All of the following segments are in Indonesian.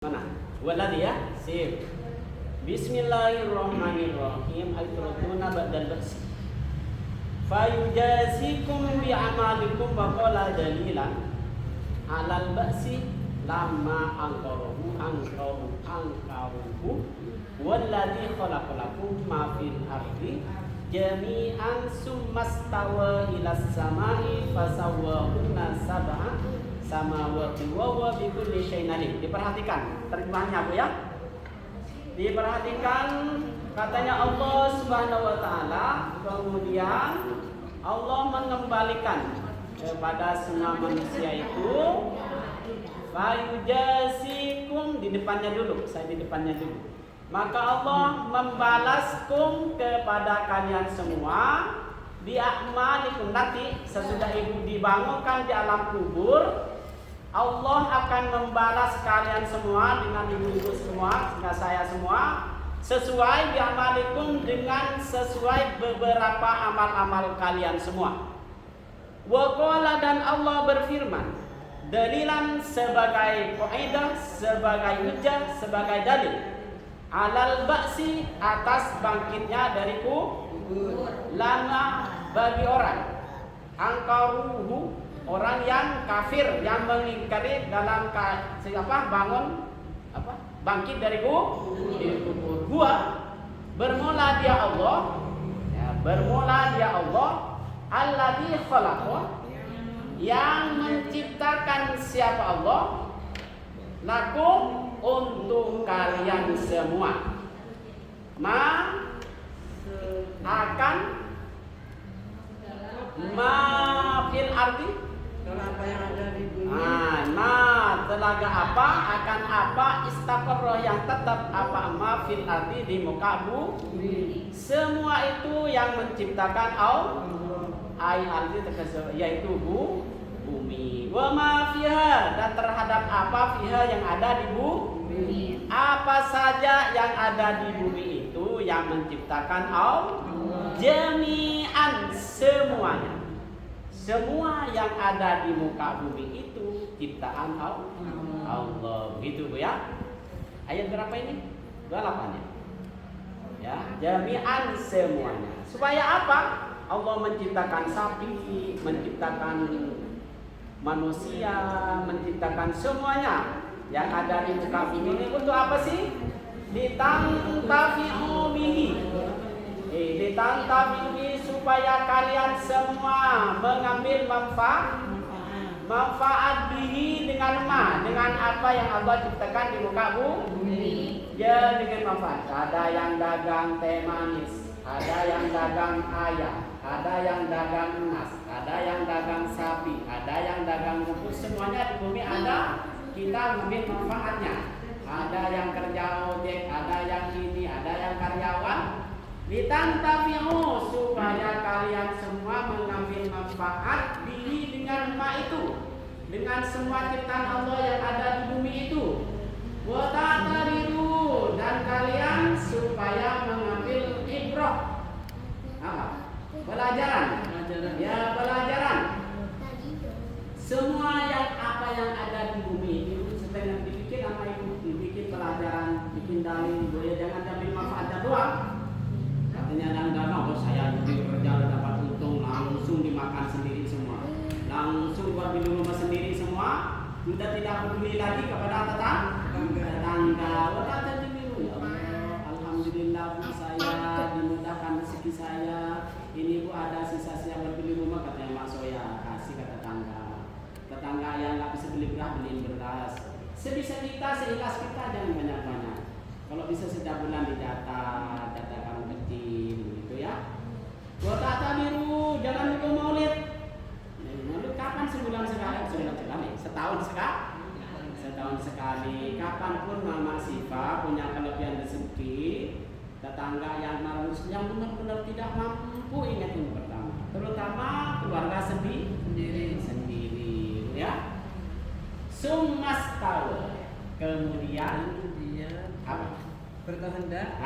Mana? Waladi ya? Sip. Bismillahirrahmanirrahim. Al-Qur'ana ba'dal ba'si. Fayujazikum bi'amalikum wa qala dalilan alal ba'si lamma angkaruhu walladhi khalaqalakum ma fil ardi jami'an summastawa ilas samai fasawwahunna sab'a samawati wa huwa bikulli syai'in alim. Diperhatikan terjemahannya Bu ya. Diperhatikan katanya Allah Subhanahu wa taala, kemudian Allah mengembalikan kepada semua manusia itu fayujasikum, di depannya dulu, saya di depannya dulu. Maka Allah membalaskum kepada kalian semua di a'malikum, nanti sesudah ibu dibangunkan di alam kubur, Allah akan membalas kalian semua dengan ibu-ibu semua, dengan saya semua, sesuai bi'amalikum, dengan sesuai beberapa amal-amal kalian semua. Wa qala, dan Allah berfirman, dalilan sebagai qaidah, sebagai hujjah, sebagai dalil, alal ba'si, atas bangkitnya dari kubur, lana, bagi orang angkaruhu, orang yang kafir, yang mengingkari dalam bangkit dari kubur. Gua bermula dia Allah, ya, bermula dia Allah, alladzi khalaqa, yang menciptakan siapa Allah, lakum, untuk kalian semua, akan fil ardi, apa yang ada di bumi. Telaga apa, akan apa, istaqarrah, yang tetap, apa fil ardi, di muka bumi. Semua itu yang menciptakan ardi, yaitu bumi. Wa ma fiha, dan terhadap apa fiha, yang ada di bumi. Apa saja yang ada di bumi itu yang menciptakan jami'an, semuanya. Semua yang ada di muka bumi itu ciptaan Allah. Begitu Bu ya. Ayat berapa ini? 28 ya. Ya, jami'an, semuanya. Supaya apa? Allah menciptakan sapi, menciptakan manusia, menciptakan semuanya yang ada di muka bumi ini untuk apa sih? Litantafi'u bihi. Litantafi'u bihi, supaya kalian semua mengambil manfaat bihi, dengan apa yang Allah ciptakan di muka bumi. Ya, dengan manfaat. Ada yang dagang teh manis, ada yang dagang ayam, ada yang dagang emas, ada yang dagang sapi, ada yang dagang rumput, semuanya di bumi ada, kita mengambil manfaatnya. Ada yang kerja ojek, ada yang ini, ada yang karyawan. Litantafi'u, supaya kalian semua mengambil manfaat bihi, dengan itu, dengan semua ciptaan Allah yang ada di bumi itu. Wa ta'taridu, dan kalian supaya mengambil ibrah, pelajaran. Ya, pelajaran. Semua apa yang ada di bumi itu sedang dibikin sama ibu, dibikin pelajaran, bikin dalil, boleh jangan ambil manfaatnya doang. Katanya dan saya jadi kerja dapat untung, langsung dimakan sendiri semua, langsung buat di rumah sendiri semua, sudah tidak peduli lagi kepada tetangga. Alhamdulillah Bu, saya dimudahkan rezeki saya. Ini Bu, ada sisa-sisa buat beli rumah, katanya Mak Soya, kasih ke tetangga yang nggak bisa beli beras, beliin beras. Sebisa kita, seikhlas kita, jangan banyak-banyak. Kalau bisa setiap bulan dijatah kamu kecil, gitu ya. Wa ta'tabiru, jangan lupa maulid. Maulid kapan? Sebulan sekali, setahun sekali. Kapanpun Mama Siva punya kelebihan rezeki, tetangga yang benar-benar tidak mampu, ingat yang pertama, terutama keluarga sendiri, ya. Summastawa, kemudian apa? Berkehendak.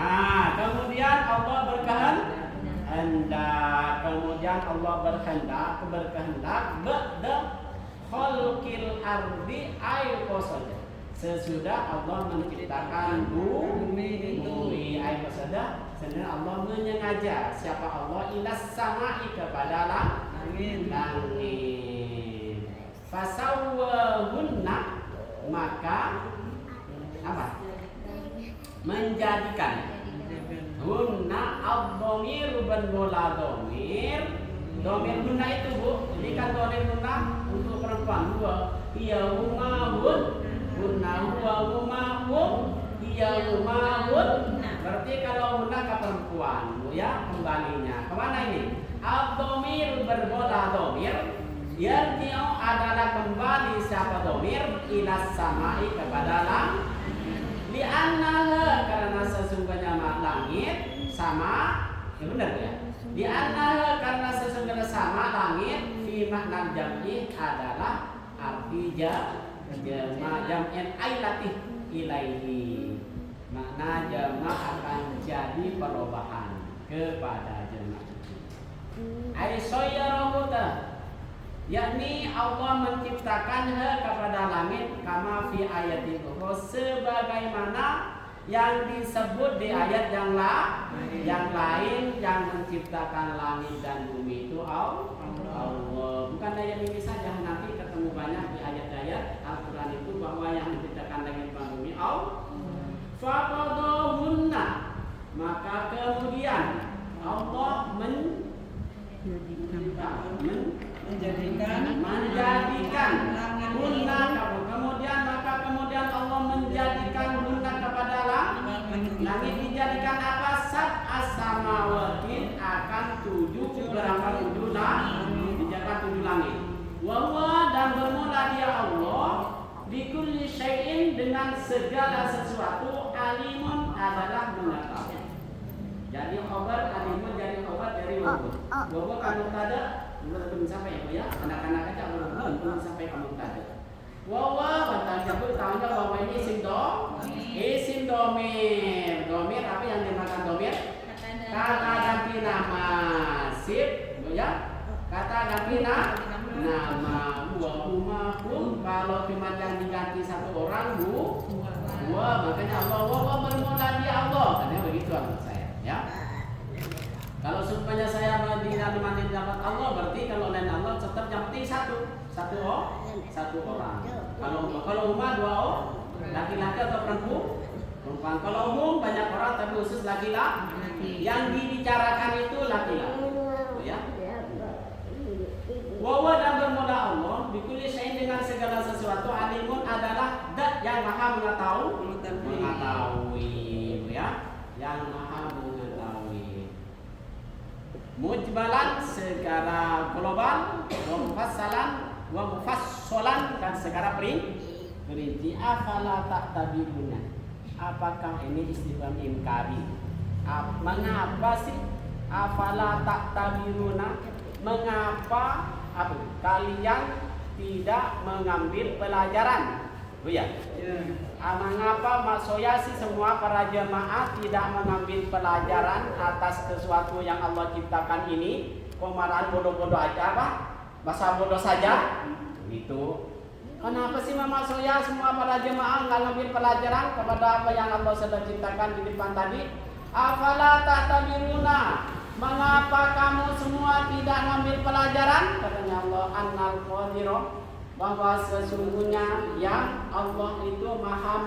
Kemudian Allah berkehendak. Kemudian Allah berkehendak ba'da khalqil ardi ay qasaja, sesudah Allah menciptakan bumi. Ayat saudara, sebenarnya Allah menyengaja siapa Allah ilas sama'i kepada langit. Fasawwahunna, maka apa? Menjadikan hunna ad-dhamir bermula dhamir. Dhamir hunna itu Bu, jadi kan dhamir hunna untuk perempuan dua. Iya humahun, hunna huwa humahum, iya humahun. Berarti kalau hunna ke perempuan Bu ya, kembalinya kemana ini? Ad-dhamir bermula dhamir. Yarji'u adalah kembali siapa dhamir ila sama'i kepada langit. Li'annaha, karena sesungguhnya langit sama, ya benar ya. Li'annaha, karena sesungguhnya sama langit fi makna jam'i adalah arti jam'in ailatih ilaihi. Makna jama' akan jadi perubahan kepada jama'. Ai sayyarahuta, yakni Allah menciptakan kepada langit kama fi ayat itu sebagaimana yang disebut di ayat yang lain yang menciptakan langit dan bumi itu Allah. Bukan ayat ini saja, nanti ketemu banyak di ayat-ayat Al-Quran itu bahwa yang menciptakan langit dan bumi Allah. Faqadahunna, maka kemudian Allah menjadikan hunna, kemudian Allah menjadikan hunna kepada langit. Dijadikan apa? Sab'as samawatin, akan 7 berapa 7 langit, dijadikan 7 langit. Wa huwa, dan bermula dia Allah bikulli syai'in, dengan segala sesuatu, alimun adalah mengetahui. Jadi obat alimun jadi obat dari wabah. Wabah kan mubtada belum sampai ya, anak-anak aja belum sampai ke mubtada. Wawa bantal jabut tahunya bahwa ini isim domir. Domir apa yang dimakan domir? Kata ganti nama, sip ya. Kata ganti nama umahum. Kalau cuma yang diganti satu orang makanya Allah bermula di Allah, karena begitu menurut saya ya. Kalau supaya saya dinamani dapat Allah, berarti kalau lain Allah tetap yang penting satu orang. Kalau umum 2 orang, laki-laki atau perempuan. Kalau umum banyak orang tapi khusus laki-laki. Yang dibicarakan itu laki-laki. Ya. Wawa, dan bermula Allah bikulli syai'in, dengan segala sesuatu, alimun adalah dat yang maha mengetahui ya, yang maha mengetahui. Mujmalan secara global, wa mufassalan dan secara perinci. Afala ta'tabiruna, apakah ini istifham inkari? Mengapa sih afala ta'tabiruna? Mengapa kalian tidak mengambil pelajaran? Oh ya. Mengapa maksudnya sih semua para jemaah tidak mengambil pelajaran atas sesuatu yang Allah ciptakan ini? Kemarahan bodoh-bodoh aja apa? Masa bodoh saja? Gitu. Kenapa sih maksudnya semua para jemaah nggak ngambil pelajaran kepada apa yang Allah sudah ciptakan di depan tadi? Afala ta'tabiruna, mengapa kamu semua tidak ngambil pelajaran? Katanya Allah, annal qadiru, bahwa sesungguhnya yang Allah itu maha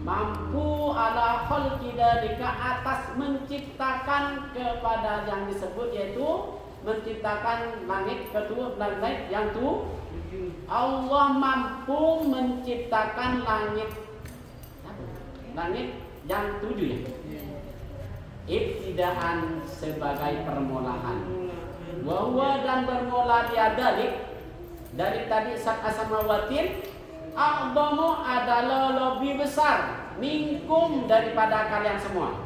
mampu ala khalqi dzalika, atas menciptakan kepada yang disebut, yaitu menciptakan langit kedua, langit yang Allah mampu menciptakan langit yang 7 ya. Ibtidaan sebagai permulaan. Wa dan bermula dia dari tadi samawatin, a'dhamu adalah lebih besar minkum daripada kalian semua.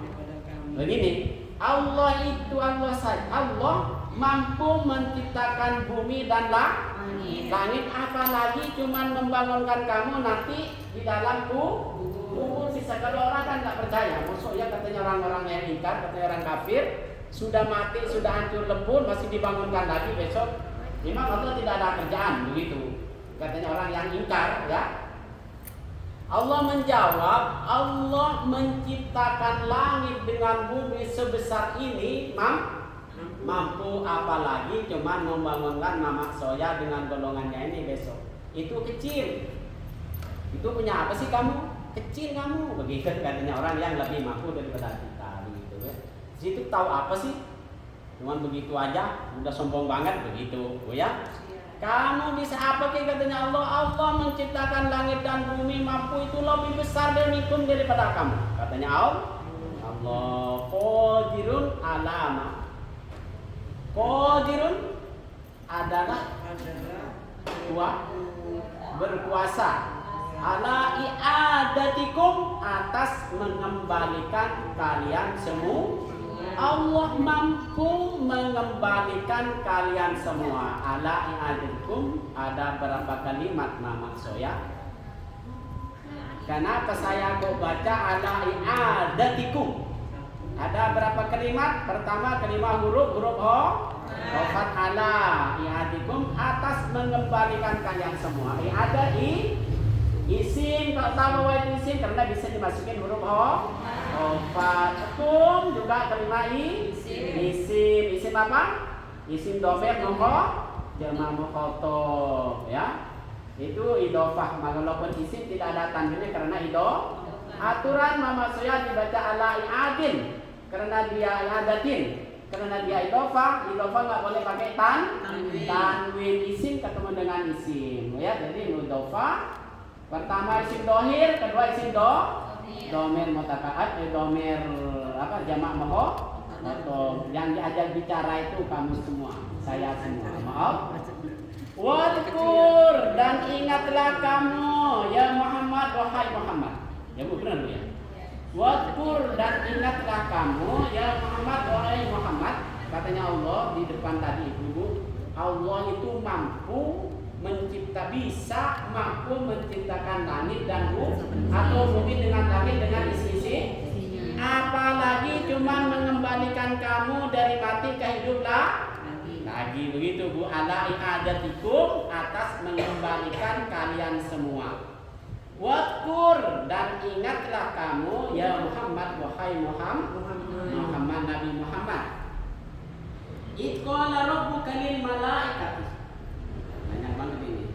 Begini, Allah itu Allah saja. Allah mampu menciptakan bumi dan langit, apalagi cuman membangunkan kamu nanti di dalam kubur. Bisa kalau orang kan nggak percaya, maksudnya katanya orang-orang yang ingkar, katanya orang kafir, sudah mati, sudah hancur lebur, masih dibangunkan lagi besok. Memang Allah tidak ada kerjaan begitu, katanya orang yang ingkar ya. Allah menjawab, Allah menciptakan langit dengan bumi sebesar ini mampu, apalagi cuman membangunkan Mamak Soya dengan golongannya ini besok. Itu kecil. Itu punya apa sih kamu? Kecil kamu. Begitu katanya orang yang lebih mampu daripada kita, begitu ya. Situ tahu apa sih? Cuman begitu aja, udah sombong banget begitu, ya. Kamu bisa apa katanya Allah? Allah menciptakan langit dan bumi mampu itu lebih besar daripada kamu. Katanya Allah qadirun alama. Qadirun adalah berkuasa ala i'adatikum atas mengembalikan kalian semua. Allah mampu mengembalikan kalian semua. Ala i'adatikum ada berapa kalimat Mamak Soya? Kenapa saya kok baca ala i'adatikum? Ada berapa kalimat? Pertama kalimat huruf ho. Lafaz ala i'adatikum atas mengembalikan kalian semua. I'ada isim, tak tahu bahwa itu isim karena bisa dimasukin huruf ho. Kum juga kalimat isim apa? Isim domer nomor jama mukhatab ya. Itu idofah, walaupun isim tidak ada tanwinnya karena aturan Mamak Soya dibaca ala i'adin karena dia i'adatin. Karena dia idofah nggak boleh pakai tanwin isim ketemu dengan isim ya. Jadi idofah pertama isim dohir, kedua isim domer mutakaat, domer apa jamak atau yang diajak bicara itu kamu semua, saya semua. Maaf. Wadkur dan ingatlah kamu ya Muhammad, wahai Muhammad. Ya Bu, benar Bu ya. Wadkur dan ingatlah kamu ya Muhammad, wahai Muhammad. Katanya Allah di depan tadi Ibu, Allah itu mampu menciptakan langit dan bumi atau bumi dengan langit dengan isi-isi. Apalagi cuma mengembalikan kamu dari mati ke hidup lagi begitu Bu. Ala i'adatikum atas mengembalikan kalian semua. Wadkur dan ingatlah kamu ya Muhammad, wahai Muhammad Nabi Muhammad. Iqala rabbuka lil malaikati. Banyak banget ini.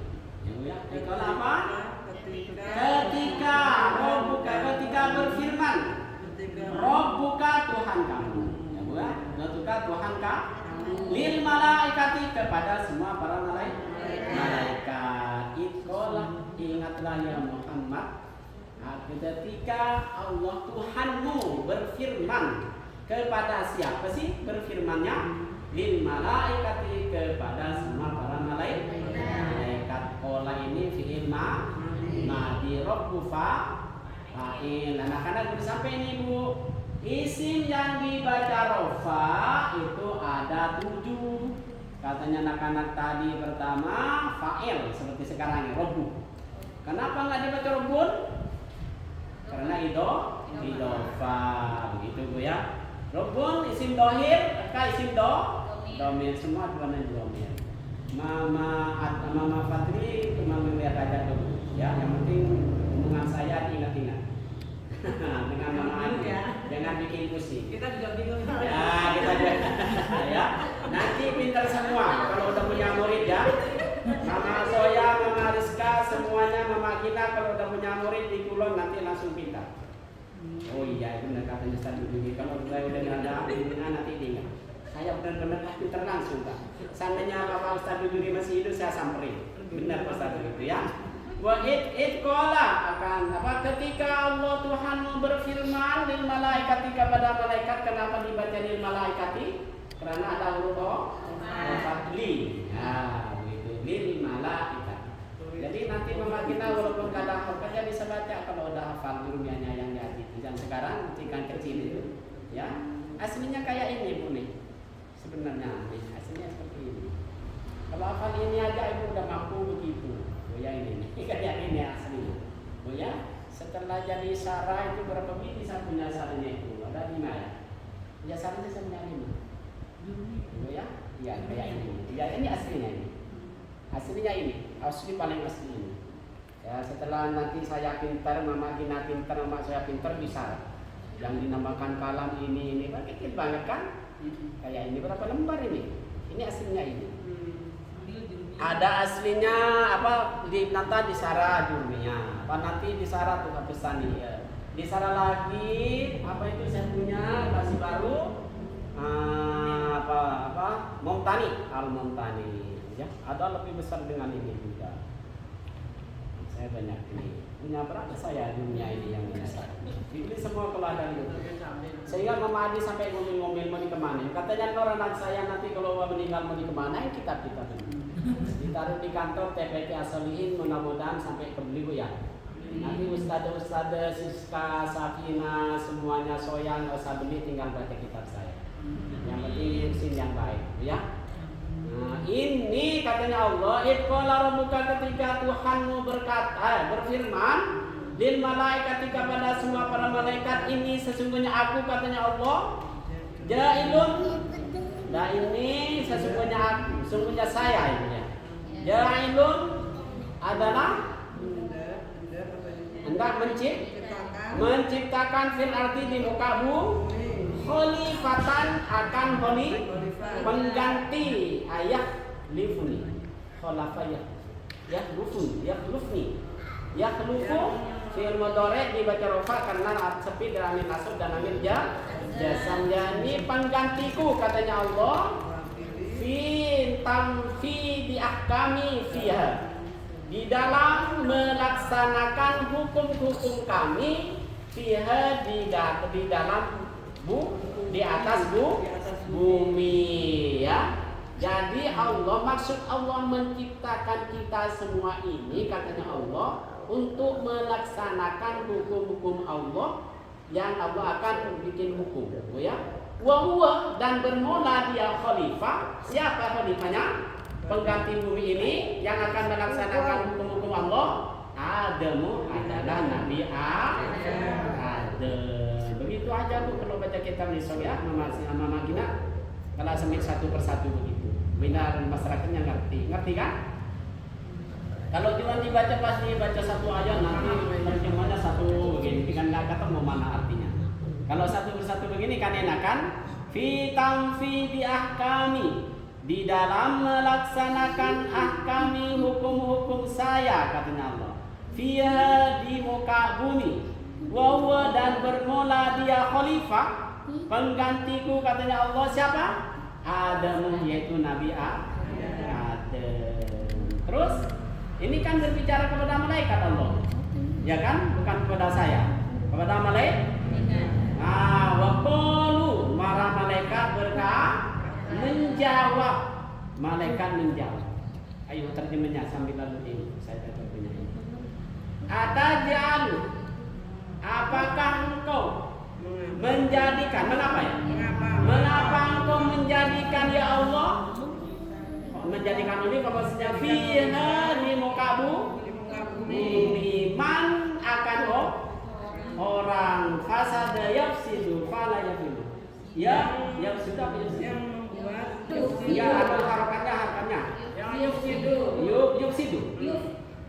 Ya, iqala apa? Ketika berfirman Rabbuka Tuhan kamu. Ya Bu ya. Rabbuka Tuhan kamu. Lil malaikati kepada semua para malaikat. Iqala ingatlah ya Muhammad, ketika Allah Tuhanmu berfirman kepada siapa sih berfirmannya? Lil malaikati kepada semua para malaikat. Qala ini fi'il madi rabbu fa'il. Anak-anak sudah sampai ini Bu. Isim yang dibaca rofa itu ada 7. Katanya anak-anak tadi pertama fa'il seperti sekarang ya rabbu. Kenapa nggak dibaca rabbun? Karena idofa begitu Bu ya. Rabbun isim dohir, isim domir semua bukan domir. Mama Fatri cuma melihat aja dulu ya. Yang penting omongan saya diingat-ingat. Dengan Mama Anu ya, jangan bikin pusing. Kita juga bingung. Ya, kita juga. Ya. Nanti pintar semua kalau udah punya murid ya. Mama Soya, Mama Rizka, semuanya Mama kita kalau udah punya murid di Kulon nanti langsung pintar. Oh iya, itu benar katanya Ustaz Dudi. Kalau saya udah ada bimbingan nanti diingat. Saya benar-benar pintar langsung Pak. Seandainya Bapak Ustaz Dudi masih hidup saya samperin. Benar Ustaz Dudi ya. Wa qala akan apa ketika Allah Tuhanmu berfirman lil malaikati kepada malaikat. Kenapa dibaca lil malaikati? Karena ada huruf li. Nah, begitu lil malaikati. Jadi nanti Mama kita walaupun kadang hafalnya bisa baca kalau udah hafal gurunya yang jadi. Dan sekarang ketika kecil itu ya aslinya kayak ini Bu nih. Sebenarnya nih aslinya seperti ini. Kalau hafal ini aja Ibu udah mampu begitu. Ya ini kayak ini aslinya. Oh ya, setelah jadi Sarah itu berapa biji saya punya saranya itu? Ada 5 ya. Ya saranya saya punya 5. Oh ya, iya kayak ini. Ya ini aslinya ini. Aslinya ini, asli paling asli ini. Ya setelah nanti saya pintar, Mama Gina pintar, Mama saya pintar bisa. Yang dinamakan kalam ini kan kecil banget kan? Kayak ini berapa lembar ini? Ini aslinya ini. Ada aslinya apa nanti di Sarah jurumnya. Apa nanti di Sarah tuh Pakistani ya. Di Sarah lagi apa itu saya punya masih baru apa Momtani Al-Momtani ya. Ada lebih besar dengan ini juga. Saya banyak ini punya berapa saya dunia ini yang ini semua kalau ada itu. Sehingga Mama Adi sampai ngomel-ngomel mau di kemana? Katanya orang anak saya nanti kalau meninggal mau di kemana? Yang kita ditaruh di kantor TPT Asolihin, mudah-mudahan sampai ke beliau ya. Nanti ustadz Siska, Sakina semuanya soyan nggak usah beli, tinggal baca kitab saya. Yang penting urusin yang baik ya. Nah, ini katanya Allah, "Idqala rabbuka," ketika Tuhanmu berfirman, "lil malaikat," kepada semua para malaikat, "ini sesungguhnya aku," katanya Allah, "ja'ilun," nah ini sesungguhnya saya ini ya. Ja'ilun adalah hendak menciptakan fil ardi di muka bumi khalifatan akan pengganti ayat lifuni khalafayah yakhlufni fi'il mudhari dibaca rafa karena sepi dan amin nasab dan amin jasam. Yani penggantiku katanya Allah fi di ahkami fiha, di dalam melaksanakan hukum-hukum kami fiha di dalam di atas bumi ya. Jadi maksud Allah menciptakan kita semua ini katanya Allah untuk melaksanakan hukum-hukum Allah yang Allah akan bikin hukum ya. Wa dan bermula dia khalifah. Siapa khalifahnya? Pengganti bumi ini yang akan melaksanakan hukum-hukum Allah. Adamu adalah Nabi Adam. Begitu aja Bu kalau baca kitab Nisab ya, Mama Gina. Kalau semit satu persatu begitu. Benar masyarakatnya ngerti kan? Kalau cuma dibaca pas dibaca satu ayat nanti terjemahnya satu begini, kan nggak ketemu mana artinya. Kalau satu persatu begini kan enakan. Fi tamfi ahkami, di dalam melaksanakan ahkami hukum-hukum saya katanya Allah. Fiha di muka bumi. Wa dan bermula dia khalifah, penggantiku katanya Allah siapa? Adam, yaitu Nabi Adam. Terus ini kan berbicara kepada malaikat Allah, ya kan? Bukan kepada saya, kepada malaikat. Nah, waqalu para malaikat menjawab. Malaikat menjawab. Ayo terjemahnya sambil lalu ini saya terjemahnya. Atajalu, apakah engkau menjadikan mengapa engkau menjadikan ya Allah menjadikan ini maksudnya fiha di muka bumi man akan orang fasada yafsidu fala yafidu ya yafsidu apa yang membuat ya ada harapannya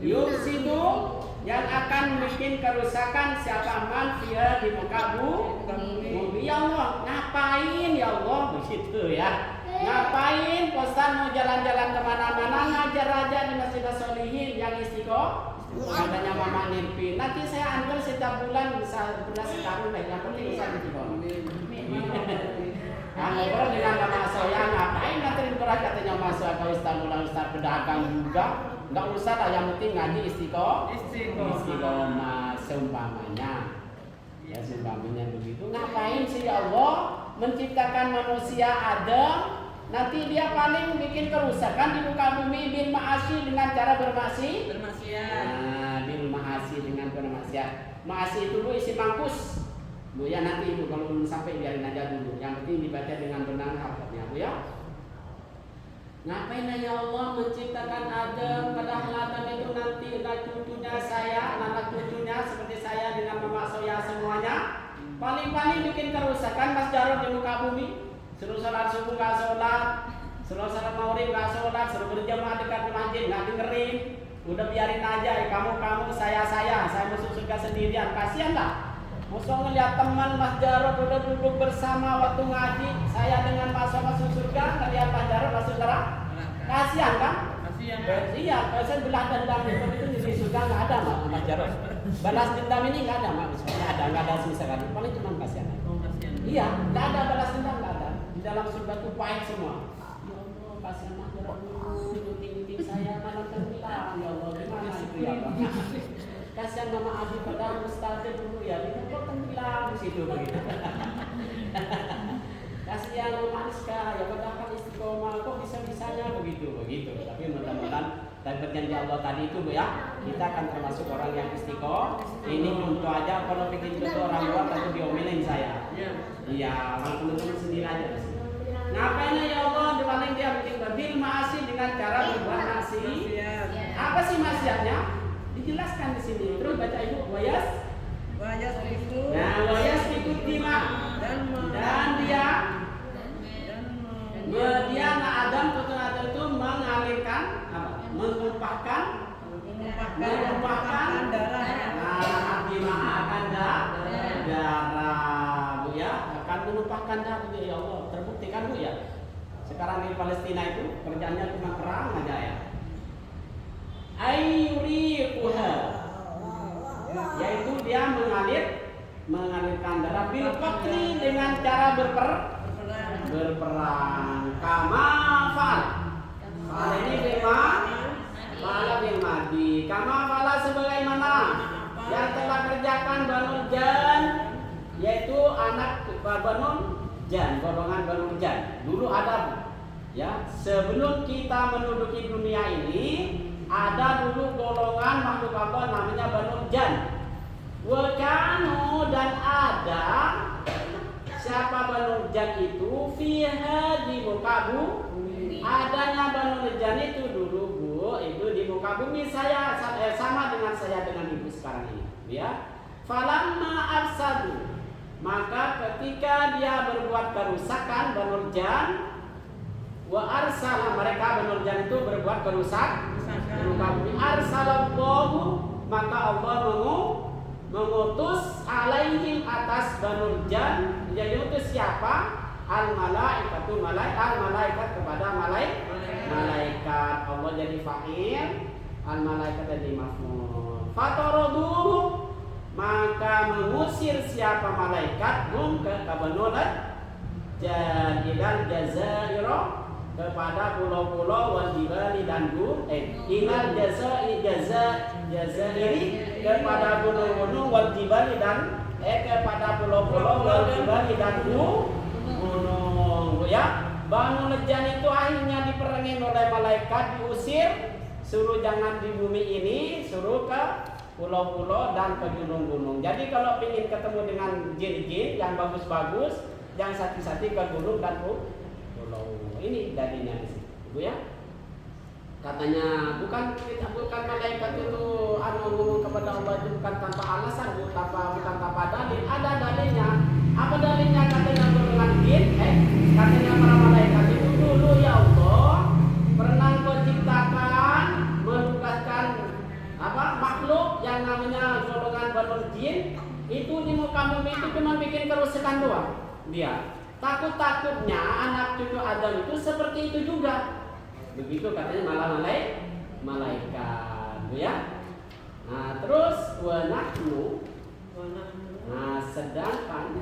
yufsidu yang akan bikin kerusakan siapa man fiha di muka bumi. Ya Allah ngapain ya Allah begitu ya. Ngapain Ustaz mau jalan-jalan kemana-mana ngajar aja di Masjid Solihin yang istiqomah. Katanya Mama Nirpi, nanti saya antar setiap bulan bisa belas sekali lah. Yang penting bisa istiqomah. Ngobrol dengan Mama saya ngapain nganterin berat katanya masa kalau Ustaz mulai Ustaz pedagang juga. Enggak usah lah, yang penting ngaji istiqomah seumpamanya. Ya seumpamanya begitu. Ngapain sih ya Allah menciptakan manusia Adam? Nanti dia paling bikin kerusakan di muka bumi bil ma'asi dengan cara bermaksiat. Nah, bil ma'asi dengan bermaksiat. Ma'asi itu Bu isi mangkus. Bu ya nanti Ibu kalau belum sampai biarin aja dulu. Yang penting dibaca dengan benar harfnya Bu ya. Ngapain ya Allah menciptakan Adam, padahal Adam itu nanti anak cucunya saya, anak cucunya seperti saya dengan mama saya semuanya. Paling-paling bikin kerusakan Mas Jarod di muka bumi. Suruh sholat subuh gak sholat, suruh sholat maghrib gak sholat, suruh berjamaah dekat masjid gak dengerin. Udah biarin aja, kamu saya masuk surga sendirian. Kasihan lah. Musuh ngeliat teman Mas Jarod udah duduk bersama waktu ngaji, saya dengan masuk surga, ngeliat Mas Jarod masuk neraka. Kasihan kan? Kasihan. Iya, kalau saya belah dendam itu di surga nggak ada Mas Jarod. Balas dendam ini nggak ada nggak ada misalkan. Paling cuma kasihan. Oh, kasihan. Iya, nggak ada balas dendam nggak ada. Di dalam surga itu pahit semua. Ya Allah, kasihan Mas Jarod dulu, ting saya malam tenggelam. Ya Allah, gimana itu ya Pak? Kasihan Mama Abi pada Ustazah dulu ya, ini kok tenggelam di situ begitu. Kasihan Mama Aska ya padahal istiqomah kok bisa-bisanya begitu. Tapi mudah-mudahan dan berjanji Allah tadi itu Bu ya, kita akan termasuk orang yang istiqomah. Ini contoh aja, kalau bikin contoh orang luar tentu diomelin saya. Iya, teman-teman sendiri aja. Ngapain ya Allah dibanding dia bikin bil maasi dengan cara berbuat maksiat. Apa sih maksiatnya? Dijelaskan di sini. Terus baca Ibu wayas itu. Nah, wayas ikut lima dan dia Adam itu mengalirkan apa? Menumpahkan darah. Nah, artinya akan darah Bu ya, akan menumpahkan darah ya Allah. Terbukti kan Bu ya? Sekarang di Palestina itu kerjanya cuma perang aja ya. Ayuriquha, yaitu dia mengalirkan darah bil qatli dengan cara berperang. Kamafal. Fal ini bil madi. Kamafala sebagaimana yang telah kerjakan Banu Jan, yaitu anak Banu Jan, golongan Banu Jan. Dulu ada ya, sebelum kita menduduki dunia ini ada dulu golongan makhluk Allah namanya Banu Jan. Wakanu dan ada siapa Banu Jan itu fiha di muka bumi. Adanya Banu Jan itu dulu Bu, itu di muka bumi saya sama dengan saya dengan Ibu sekarang ini, ya. Falamma afsadu, maka ketika dia berbuat kerusakan Banu Jan, wa arsala, mereka Banu Jan itu berbuat kerusakan arsalallahu, maka Allah mengutus alaihim atas Banu Jan, jadi utus siapa? Al-malaikatu, al-malaikat kepada malaikat. Allah jadi fa'il, al-malaikat jadi maf'ul. Fataraduhu, maka mengusir siapa malaikat ke Banu Jan ilal jazaira, kepada pulau-pulau wal jibali dan ilal jazairi, kepada gunung-gunung wal jibali dan kepada pulau-pulau wal jibali dan gunung ya. Banu Jan itu akhirnya diperangin oleh malaikat, diusir, suruh jangan di bumi ini, suruh ke pulau-pulau dan ke gunung-gunung. Jadi kalau ingin ketemu dengan jin-jin yang bagus-bagus, jangan sati-sati ke gunung dan pulau. Ini darinya di sini, Bu ya. Katanya bukan malaikat itu ngomong kepada Allah itu bukan tanpa alasan, bukan tanpa dalil. Ada dalilnya. Apa dalilnya? Katanya golongan jin, katanya para malaikat itu dulu ya Allah pernah Kau ciptakan, menugaskan makhluk yang namanya golongan Banu Jin itu di muka bumi itu cuma bikin kerusakan doang. Dia takut-takutnya anak cucu Adam itu seperti itu juga. Begitu katanya malah malaikat, Bu ya. Nah, terus wanahnu, nah sedangkan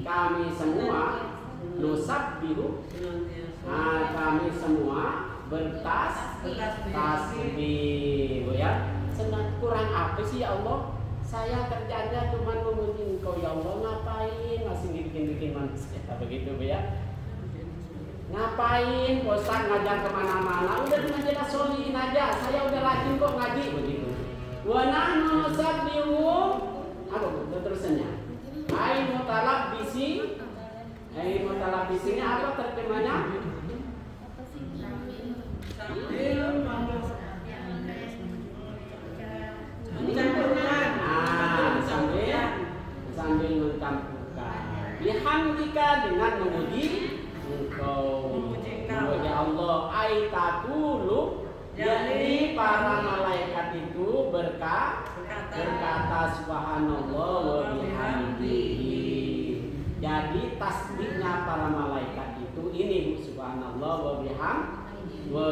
kami semua nusabbihu, nah kami semua tasbih, Bu ya. Senang kurang apa sih ya Allah? Saya kerjanya cuma memuji Engkau ya Allah, ngapain masih bikin manusia begitu Bu ya? Ngapain bosan ngajar kemana-mana? Udah ngajar solihin aja, saya udah rajin kok ngaji begitu. Wa nahnu nusabbihu, apa terusannya? Ai mutalabbisi, ini apa terjemahnya? Sambil mencampurkan. Bihamdika, dengan memuji Engkau, memuji Allah. Aitatulu, yakni para malaikat itu berkata subhanallah wa bihamdihi. Jadi tasbihnya para malaikat itu ini Bu, subhanallah wa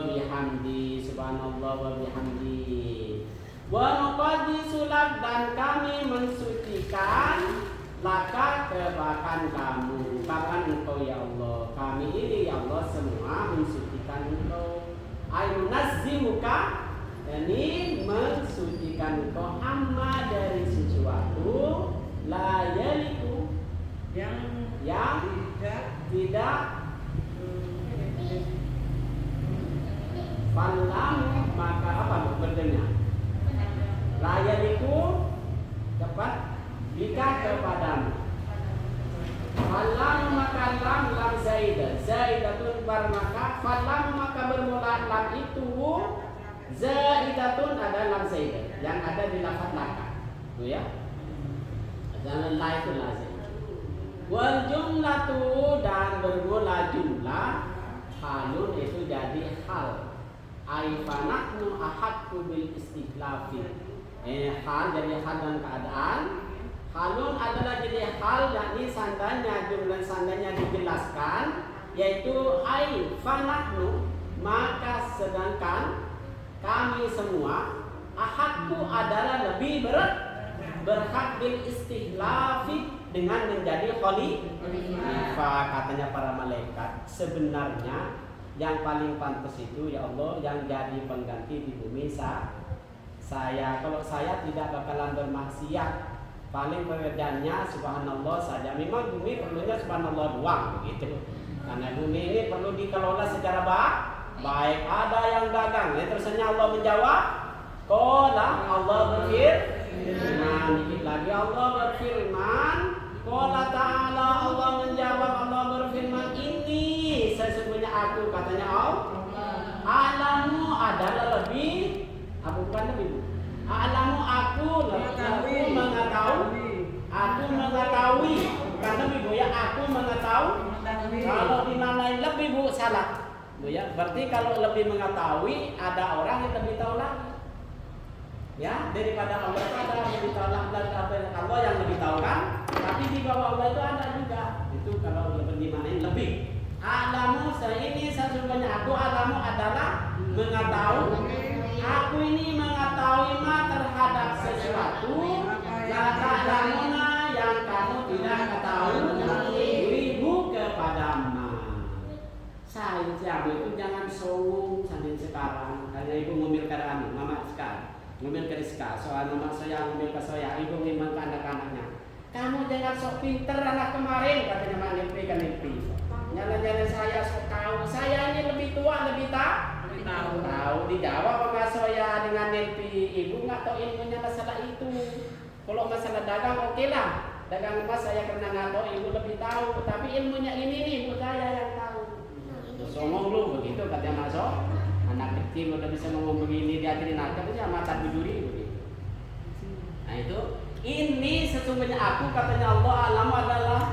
bihamdi, subhanallah wa bihamdi. Wa nuqaddisulak, dan kami mensucikan laka kebakan kamu. Kapan engkau ya Allah? Kami ini ya Allah semua mensucikan engkau. Ayunazzimuka, ini mensucikan engkau amma dari sesuatu la yaliku yang tidak falam, maka apa berdengar la yaliku dapat jika kepadamu. Falam maka lam zaidatun maka falam maka bermula lam itu zaidatun ada lam zaidah yang ada di lafaz laka. Itu ya. Jangan la itu lazim. Wal jumlatu, dan bermula jumlah halun itu jadi hal. Ai fanahnu ahadku bil istighlafi. Hal jadi hal dan keadaan. Halun adalah jadi hal, yakni sandanya, jumlah sandanya dijelaskan, yaitu ai fanahnu, maka sedangkan kami semua ahadku adalah lebih berhak bil istighlafi dengan menjadi khalifah. Katanya para malaikat, sebenarnya yang paling pantas itu ya Allah yang jadi pengganti di bumi saya. Kalau saya tidak bakalan bermaksiat, paling pekerjaannya subhanallah saja. Memang bumi perlunya subhanallah doang begitu. Karena bumi ini perlu dikelola secara baik. Ada yang dagang, terusannya Allah menjawab, qala, Allah berfirman. Dikit lagi Allah berfirman, qala ta'ala, Allah menjawab, Allah berfirman, ini sesungguhnya aku, katanya Allah, alamu adalah lebih, apa bukan lebih? Alamu aku mengetahui, bukan lebih Bu ya, aku mengetahui. Kalau dimanain lebih Bu salah Bu ya, berarti kalau lebih mengetahui ada orang yang lebih tahu lagi. Ya, daripada Allah itu ada yang lebih tahu lagi, Allah yang lebih tahu kan, tapi di bawah Allah itu ada juga. Itu kalau lebih dimanain lebih. Alamu ini sesungguhnya aku, alamu adalah mengetahui. Aku ini mengetahui ma terhadap sesuatu la ta'lamuna yang kamu tidak ketahui ibu kepadamu. Saya itu jangan songong sampai sekarang. Karena ibu ngambil keadaan mama sekarang, ngambil ke Rizka, soal mama saya ngambil ke saya, ibu memang ke anak-anaknya. Kamu jangan sok pinter anak kemarin, katanya mak nempi kan nempi. Nyala-nyala saya sok tahu, saya ini lebih tua lebih tahu dijawab sama saya dengan nempi. Ibu nggak tahu ilmunya masalah itu. Kalau masalah dagang oke lah, dagang emas saya karena nggak tahu, ibu lebih tahu. Tapi ilmunya ini nih ibu saya yang tahu. Songong lu begitu katanya masuk. Anak kecil udah bisa ngomong begini diajarin aja punya mata bujuri begitu. Nah itu ini sesungguhnya aku, katanya Allah, alam adalah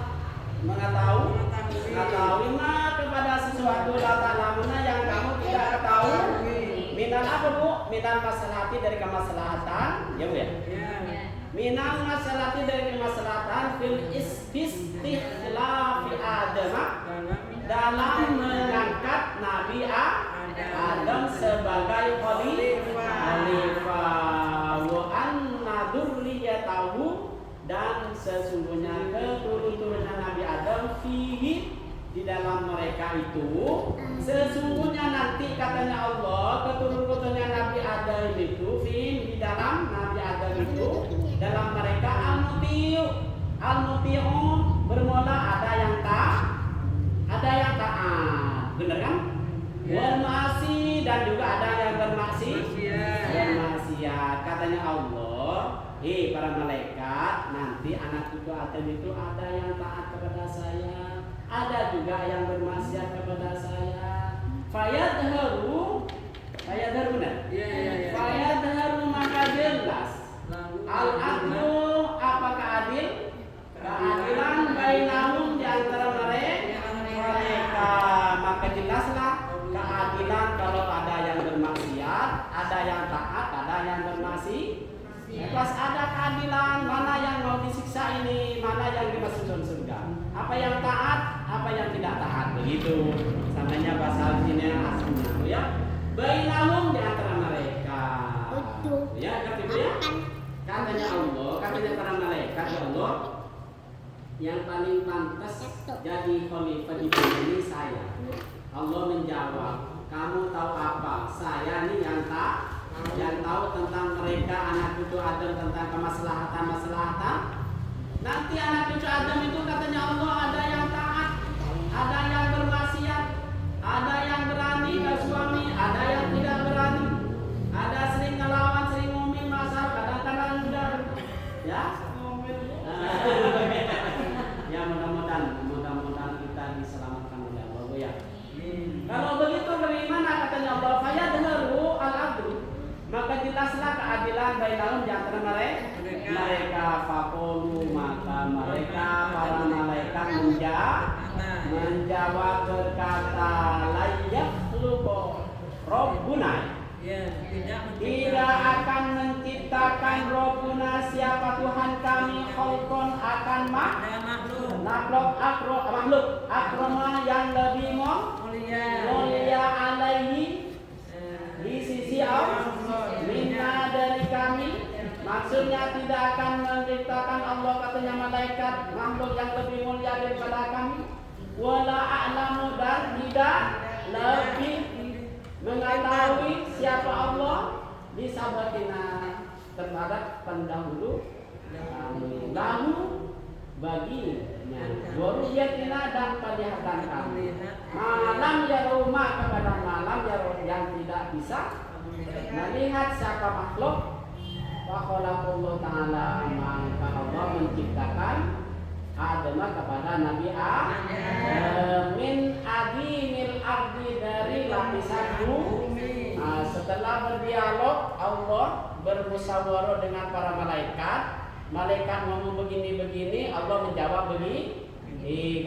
mengetahui ma kepada sesuatu la ta'lamuna yang kamu tidak ketahui. Minal apa Bu? Minal masalahati, dari kemaslahatan, ya Bu ya? Minal masalahati, dari kemaslahatan fil istikhlafi Adam, dalam mengangkat Nabi Adam sebagai khalifah, wa anna dzurriyyatahu, dan sesungguhnya keturunan Nabi Adam fihi, di dalam mereka itu sesungguhnya nanti katanya Allah keturunannya Nabi Adam itu di dalam Nabi Adam itu dalam mereka al-muti'u bermula ada yang taat, benar kan? Wal ma'asi, dan juga ada yang bermaksiat. Katanya Allah, para malaikat, nanti anak cucu Adam itu ada yang taat kepada saya, ada juga yang bermaksiat kepada saya. Fayadharu benar? Fayadharu, maka jelas. Al-adlu, apakah adil? Keadilan bainahum, di antara mereka. Maka jelaslah keadilan kalau ada yang bermaksiat, Apa yang taat, apa yang tidak taat, begitu. Samanya bahasa Arabnya aslinya, ya. Bainahum di antara mereka. Ya, ngerti Bu ya? Katanya Allah, katanya para malaikat ya Allah, yang paling pantas jadi khalifah di bumi ini saya. Allah menjawab, kamu tahu apa? Saya nih yang tahu tentang mereka anak cucu Adam, tentang kemaslahatan. Nanti anak cucu Adam itu katanya Allah ada yang taat, ada yang bermaksiat, ada yang berani ke suami, ada yang tidak berani, ada sering ngelawan, sering ngomel masa kadang-kadang udah ya. Ya mudah-mudahan kita diselamatkan oleh Allah ya. Kalau begitu bagaimana katanya Allah? Faya dengaru al-adlu, maka jelaslah keadilan bainahum di antara mereka. Faqulu, maka mereka para malaikat menjawab berkata, layak lubo Rabbuna, tidak akan menciptakan Rabbuna siapa Tuhan kami khalqan akan makhluk akroma yang lebih mulia alaihi di sisi Allah minna dari kami. Maksudnya tidak akan menciptakan Allah katanya malaikat makhluk yang lebih mulia daripada kami. Wala a'lamu, dan tidak lebih mengetahui siapa Allah di sahabatina terhadap pendahulu kami. Lalu baginya waruyatina dan penglihatan kami. Malam ya rumah kepada malam ya yang tidak bisa melihat siapa makhluk. Waqalaqullah ta'ala, maka Allah menciptakan Adam kepada Nabi Adam min adimil ardi, dari lapisan bumi. Setelah berdialog Allah bermusyawarah dengan para malaikat ngomong begini, Allah menjawab begini.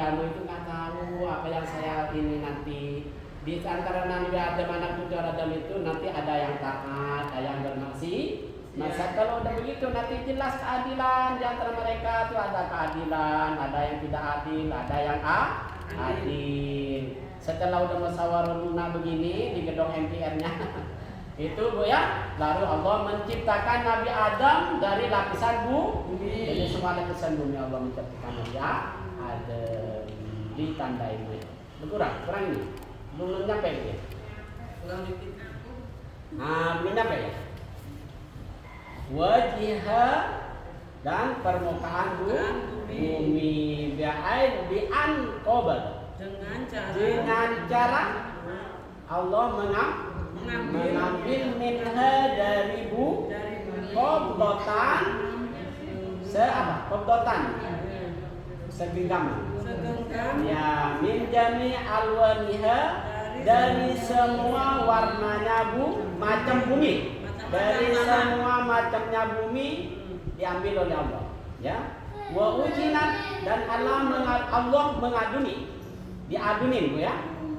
Kamu itu nggak tahu apa yang saya ini nanti di antara Nabi Adam anak cucu Adam itu nanti ada yang taat, ada yang bermaksiat. Masa kalau udah begitu nanti jelas keadilan di antara mereka itu ada keadilan, ada yang tidak adil, ada yang adil. Setelah udah musyawarah lunak begini di gedung MPR-nya itu Bu ya, lalu Allah menciptakan Nabi Adam dari lapisan bumi. Jadi semua lapisan bumi Allah menciptakan Nabi Adam. Ditandain Bu. Kurang ini. Belum nyampe ya. Belum nyampe ya. Wajha, dan permukaan bumi bi'an qabal, dengan cara Allah mengambil minha dari qabdatan segenggam ya, min jami alwaniha, dari semua warnanya macam bumi. Dari semua macamnya bumi diambil oleh Allah, ya. Wa ujinat, dan Allah mengaduni, diadunin Bu ya.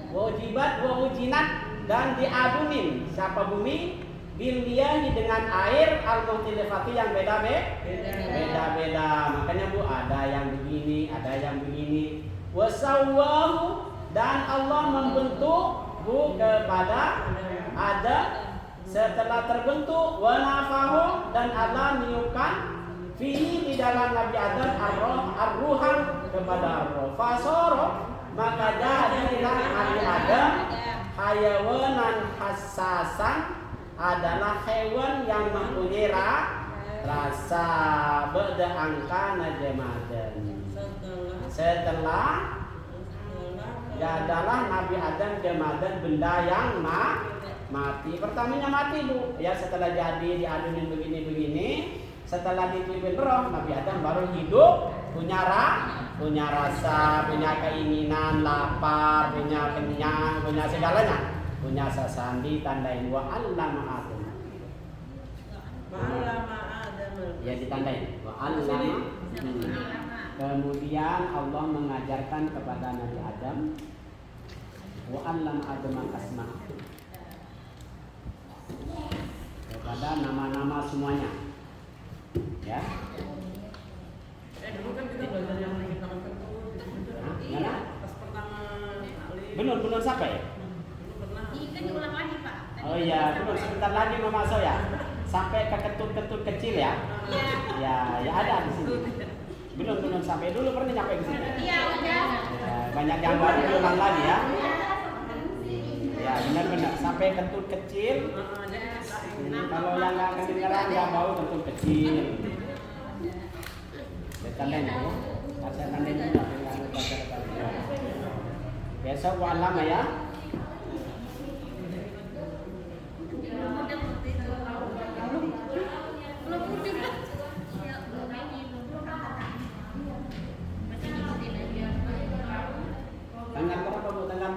Wa ujibat wa ujinat, dan diadunin siapa bumi biliyahi dengan air al-mukhtalifati yang beda-beda. Makanya Bu ada yang begini, ada yang begini. Wa sawwahu, dan Allah membentuk Bu kepada Adam. Setelah terbentuk wanafahu, dan Allah meniupkan fihi di dalam Nabi Adam ar-ruhan kepada roh. Fasoro, maka jadilah Nabi Adam hayawanan hassasan, adalah hewan yang mempunyai rasa beda angka najamadan. Setelah adalah Nabi Adam jamadan, benda yang mati. Pertamanya mati Bu ya, setelah jadi diadunin begini, setelah ditiupin roh Nabi Adam baru hidup, punya rasa, punya keinginan, lapar, punya kenyang, punya segalanya, punya sasandi. Tandain wa allama Adam. Ya ditandain wa allama. Kemudian Allah mengajarkan kepada Nabi Adam wa allama Adam asma, kepada nama-nama semuanya, ya. Dulu kan kita belajar yang Belum sampai. Ini kan diulang lagi Pak. Tadi Oh kan iya, sampai. belum sebentar lagi Mama So ya. Sampai ke ketut-ketut kecil ya. Iya. Ya ada di sini. Belum sampai dulu pernah nyampe ke sini. Iya udah. Ya, banyak yang baru diulang lagi ya. Ya benar sampai ketut kecil. Kalau yang nggak kedengeran nggak mau ketut kecil. Tandanya ya. Kata tandanya juga. Besok gua lama ya.